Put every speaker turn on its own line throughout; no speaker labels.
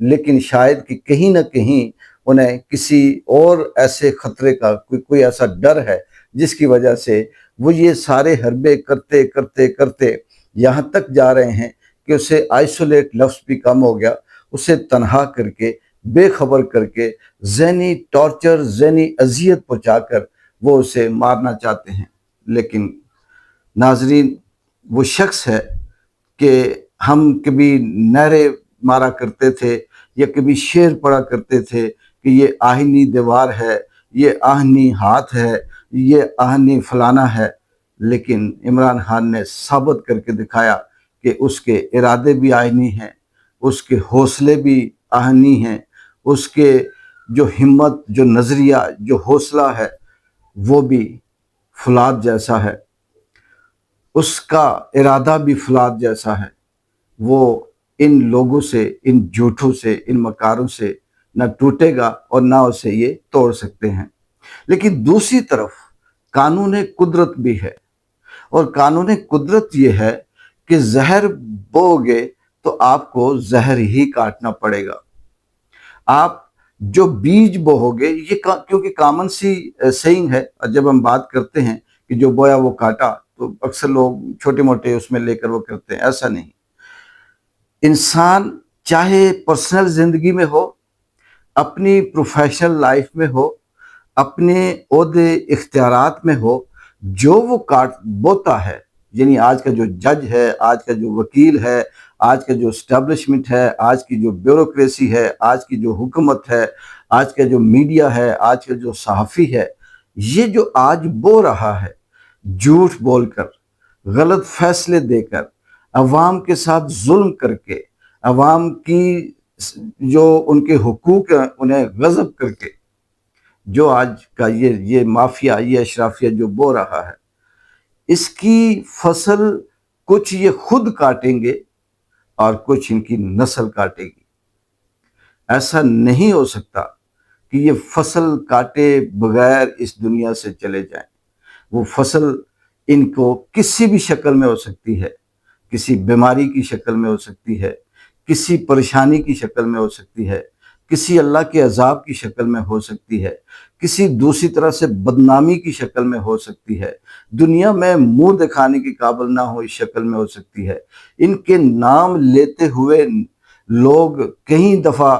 لیکن شاید کہ کہیں نہ کہیں انہیں کسی اور ایسے خطرے کا کوئی ایسا ڈر ہے جس کی وجہ سے وہ یہ سارے حربے کرتے کرتے کرتے یہاں تک جا رہے ہیں کہ اسے آئسولیٹ لفظ بھی کم ہو گیا، اسے تنہا کر کے، بے خبر کر کے، ذہنی ٹارچر، ذہنی اذیت پہنچا کر وہ اسے مارنا چاہتے ہیں۔ لیکن ناظرین، وہ شخص ہے کہ ہم کبھی نعرے مارا کرتے تھے یا کبھی شعر پڑھا کرتے تھے کہ یہ آہنی دیوار ہے، یہ آہنی ہاتھ ہے، یہ آہنی فلانا ہے، لیکن عمران خان نے ثابت کر کے دکھایا کہ اس کے ارادے بھی آہنی ہیں، اس کے حوصلے بھی آہنی ہیں، اس کے جو ہمت، جو نظریہ، جو حوصلہ ہے وہ بھی فولاد جیسا ہے، اس کا ارادہ بھی فولاد جیسا ہے۔ وہ ان لوگوں سے، ان جھوٹوں سے، ان مکاروں سے نہ ٹوٹے گا اور نہ اسے یہ توڑ سکتے ہیں۔ لیکن دوسری طرف قانون قدرت بھی ہے، اور قانون قدرت یہ ہے کہ زہر بو گے تو آپ کو زہر ہی کاٹنا پڑے گا۔ آپ جو بیج بو گے، یہ کیونکہ کامن سی سیئنگ ہے، اور جب ہم بات کرتے ہیں کہ جو بویا وہ کاٹا، تو اکثر لوگ چھوٹے موٹے اس میں لے کر وہ کرتے ہیں، ایسا نہیں۔ انسان چاہے پرسنل زندگی میں ہو، اپنی پروفیشنل لائف میں ہو، اپنے عہدے اختیارات میں ہو، جو وہ بوتا ہے، یعنی آج کا جو جج ہے، آج کا جو وکیل ہے، آج کا جو اسٹیبلشمنٹ ہے، آج کی جو بیوروکریسی ہے، آج کی جو حکومت ہے، آج کا جو میڈیا ہے، آج کا جو صحافی ہے، یہ جو آج بو رہا ہے جھوٹ بول کر، غلط فیصلے دے کر، عوام کے ساتھ ظلم کر کے، عوام کی جو ان کے حقوق ہیں انہیں غصب کر کے، جو آج کا یہ مافیا، یہ اشرافیہ جو بو رہا ہے، اس کی فصل کچھ یہ خود کاٹیں گے اور کچھ ان کی نسل کاٹے گی۔ ایسا نہیں ہو سکتا کہ یہ فصل کاٹے بغیر اس دنیا سے چلے جائیں۔ وہ فصل ان کو کسی بھی شکل میں ہو سکتی ہے، کسی بیماری کی شکل میں ہو سکتی ہے، کسی پریشانی کی شکل میں ہو سکتی ہے، کسی اللہ کے عذاب کی شکل میں ہو سکتی ہے، کسی دوسری طرح سے بدنامی کی شکل میں ہو سکتی ہے، دنیا میں منہ دکھانے کی قابل نہ ہو اس شکل میں ہو سکتی ہے۔ ان کے نام لیتے ہوئے لوگ کئی دفعہ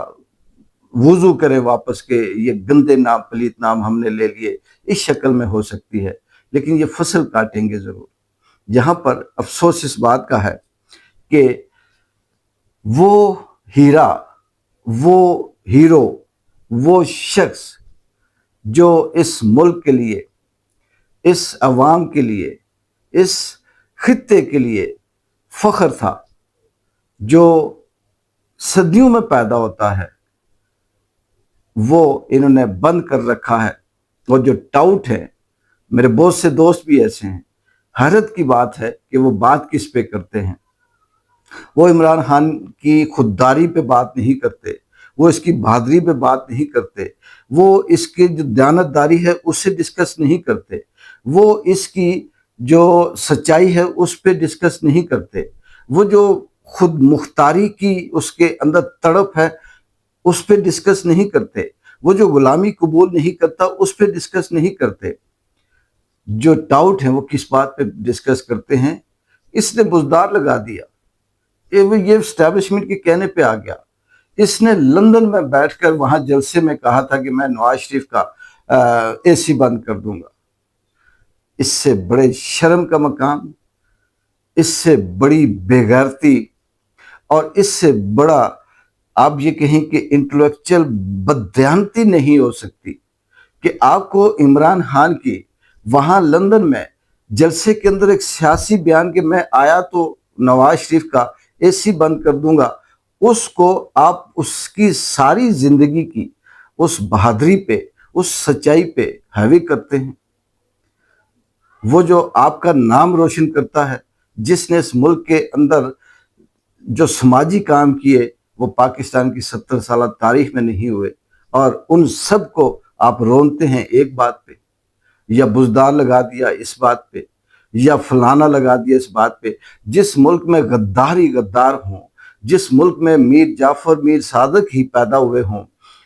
وضو کرے واپس کے یہ گندے نام، پلیت نام ہم نے لے لیے، اس شکل میں ہو سکتی ہے، لیکن یہ فصل کاٹیں گے ضرور۔ یہاں پر افسوس اس بات کا ہے کہ وہ ہیرا، وہ ہیرو، وہ شخص جو اس ملک کے لیے، اس عوام کے لیے، اس خطے کے لیے فخر تھا، جو صدیوں میں پیدا ہوتا ہے، وہ انہوں نے بند کر رکھا ہے۔ اور جو ٹاؤٹ ہے، میرے بہت سے دوست بھی ایسے ہیں، حیرت کی بات ہے کہ وہ بات کس پہ کرتے ہیں۔ وہ عمران خان کی خودداری پہ بات نہیں کرتے، وہ اس کی بہادری پہ بات نہیں کرتے، وہ اس کی جو دیانتداری ہے اس سے ڈسکس نہیں کرتے، وہ اس کی جو سچائی ہے اس پہ ڈسکس نہیں کرتے، وہ جو خود مختاری کی اس کے اندر تڑپ ہے اس پہ ڈسکس نہیں کرتے، وہ جو غلامی قبول نہیں کرتا اس پہ ڈسکس نہیں کرتے۔ جو ٹاؤٹ ہیں وہ کس بات پہ ڈسکس کرتے ہیں؟ اس نے بزدار لگا دیا، یہ اسٹیبلشمنٹ کے کہنے پہ آ گیا۔ اس نے لندن میں بیٹھ کر وہاں جلسے میں کہا تھا کہ میں نواز شریف کا اے سی بند کر دوں گا۔ اس سے بڑے شرم کا مقام، اس سے بڑی بے غیرتی، اور اس سے بڑا آپ یہ کہیں کہ انٹلیکچوئل بددیانتی نہیں ہو سکتی کہ آپ کو عمران خان کی وہاں لندن میں جلسے کے اندر ایک سیاسی بیان کہ میں آیا تو نواز شریف کا اے سی بند کر دوں گا، اس کو آپ اس کی ساری زندگی کی اس بہادری پہ، اس سچائی پہ حاوی کرتے ہیں۔ وہ جو آپ کا نام روشن کرتا ہے، جس نے اس ملک کے اندر جو سماجی کام کیے وہ پاکستان کی 70 سالہ تاریخ میں نہیں ہوئے، اور ان سب کو آپ رونتے ہیں ایک بات پہ، یا بزدار لگا دیا اس بات پہ، یا فلانا لگا دیا اس بات پہ۔ جس ملک میں غدار ہوں، جس ملک میں میر جعفر میر صادق ہی پیدا ہوئے ہوں،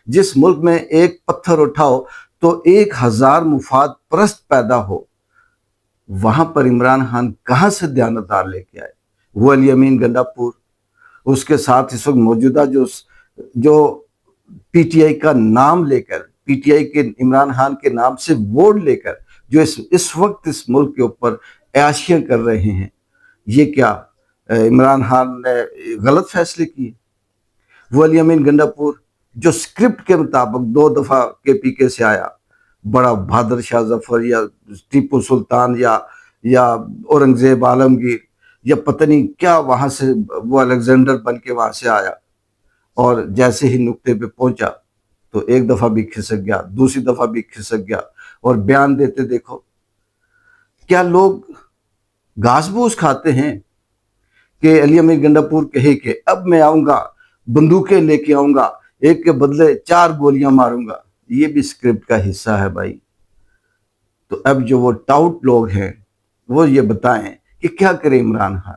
جس ملک میں ایک پتھر اٹھاؤ تو 1000 مفاد پرست پیدا ہو، وہاں پر عمران خان کہاں سے دیانتدار لے کے آئے؟ وہ علی امین گنڈا پور، اس کے ساتھ اس وقت موجودہ جو پی ٹی آئی کا نام لے کر، پی ٹی آئی کے عمران خان کے نام سے ووٹ لے کر جو اس وقت اس ملک کے اوپر عیاشیاں کر رہے ہیں، یہ کیا عمران خان نے غلط فیصلے کیے؟ وہ علی امین گنڈا پور جو سکرپٹ کے مطابق 2 دفعہ کے پی کے سے آیا، بڑا بہادر شاہ ظفر یا ٹیپو سلطان یا اورنگزیب عالمگیر یا پتہ نہیں کیا، وہاں سے وہ الیگزینڈر بن کے وہاں سے آیا، اور جیسے ہی نقطے پہ پہنچا تو ایک دفعہ بھی کھسک گیا، دوسری دفعہ بھی کھسک گیا، اور بیان دیتے دیکھو۔ کیا لوگ گھاس بوس کھاتے ہیں کہ علی امین گنڈا پور کہے کہ اب میں آؤں گا، بندوقیں لے کے آؤں گا، ایک کے بدلے 4 گولیاں ماروں گا؟ یہ بھی سکرپٹ کا حصہ ہے بھائی۔ تو اب جو وہ ٹاؤٹ لوگ ہیں وہ یہ بتائیں کہ کیا کرے عمران خان؟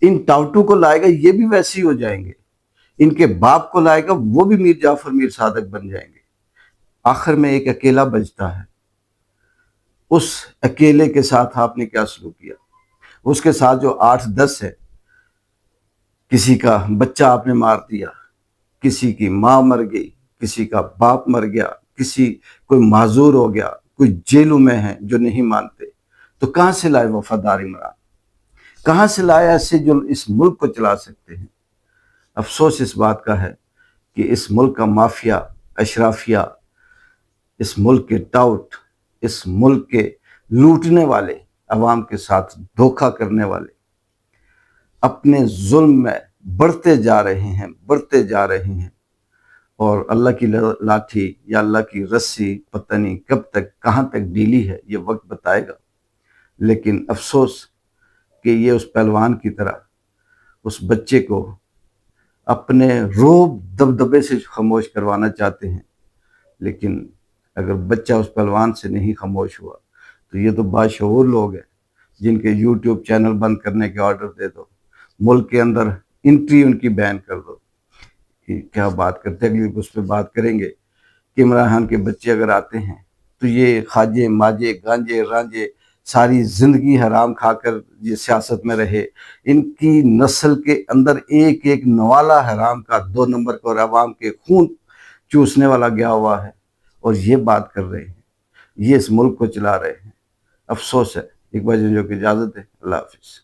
ان ٹاؤٹوں کو لائے گا یہ بھی ویسے ہی ہو جائیں گے، ان کے باپ کو لائے گا وہ بھی میر جعفر میر صادق بن جائیں گے، آخر میں ایک اکیلا بچتا ہے۔ اس اکیلے کے ساتھ آپ نے کیا سلوک کیا؟ اس کے ساتھ جو 8-10 ہے، کسی کا بچہ آپ نے مار دیا، کسی کی ماں مر گئی، کسی کا باپ مر گیا، کوئی معذور ہو گیا، کوئی جیلوں میں ہے جو نہیں مانتے، تو کہاں سے لائے وفادار عمران؟ کہاں سے لائے ایسے جو اس ملک کو چلا سکتے ہیں؟ افسوس اس بات کا ہے کہ اس ملک کا مافیا، اشرافیہ، اس ملک کے ٹاؤٹ، اس ملک کے لوٹنے والے، عوام کے ساتھ دھوکہ کرنے والے اپنے ظلم میں بڑھتے جا رہے ہیں، اور اللہ کی لاٹھی یا اللہ کی رسی پتہ نہیں کب تک، کہاں تک ڈھیلی ہے، یہ وقت بتائے گا۔ لیکن افسوس کہ یہ اس پہلوان کی طرح اس بچے کو اپنے روب دبدبے سے خاموش کروانا چاہتے ہیں، لیکن اگر بچہ اس پہلوان سے نہیں خاموش ہوا تو یہ تو باشعور لوگ ہیں جن کے یوٹیوب چینل بند کرنے کے آرڈر دے دو، ملک کے اندر انٹری ان کی بین کر دو۔ کیا بات کرتے، اگلی اس پہ بات کریں گے کہ عمران خان کے بچے اگر آتے ہیں تو یہ خواجے ماجے گانجے رانجے ساری زندگی حرام کھا کر یہ سیاست میں رہے، ان کی نسل کے اندر ایک ایک نوالا حرام کا 2 نمبر کا اور عوام کے خون چوسنے والا گیا ہوا ہے، اور یہ بات کر رہے ہیں، یہ اس ملک کو چلا رہے ہیں۔ افسوس ہے۔ ایک بار جو کہ اجازت ہے، اللہ حافظ۔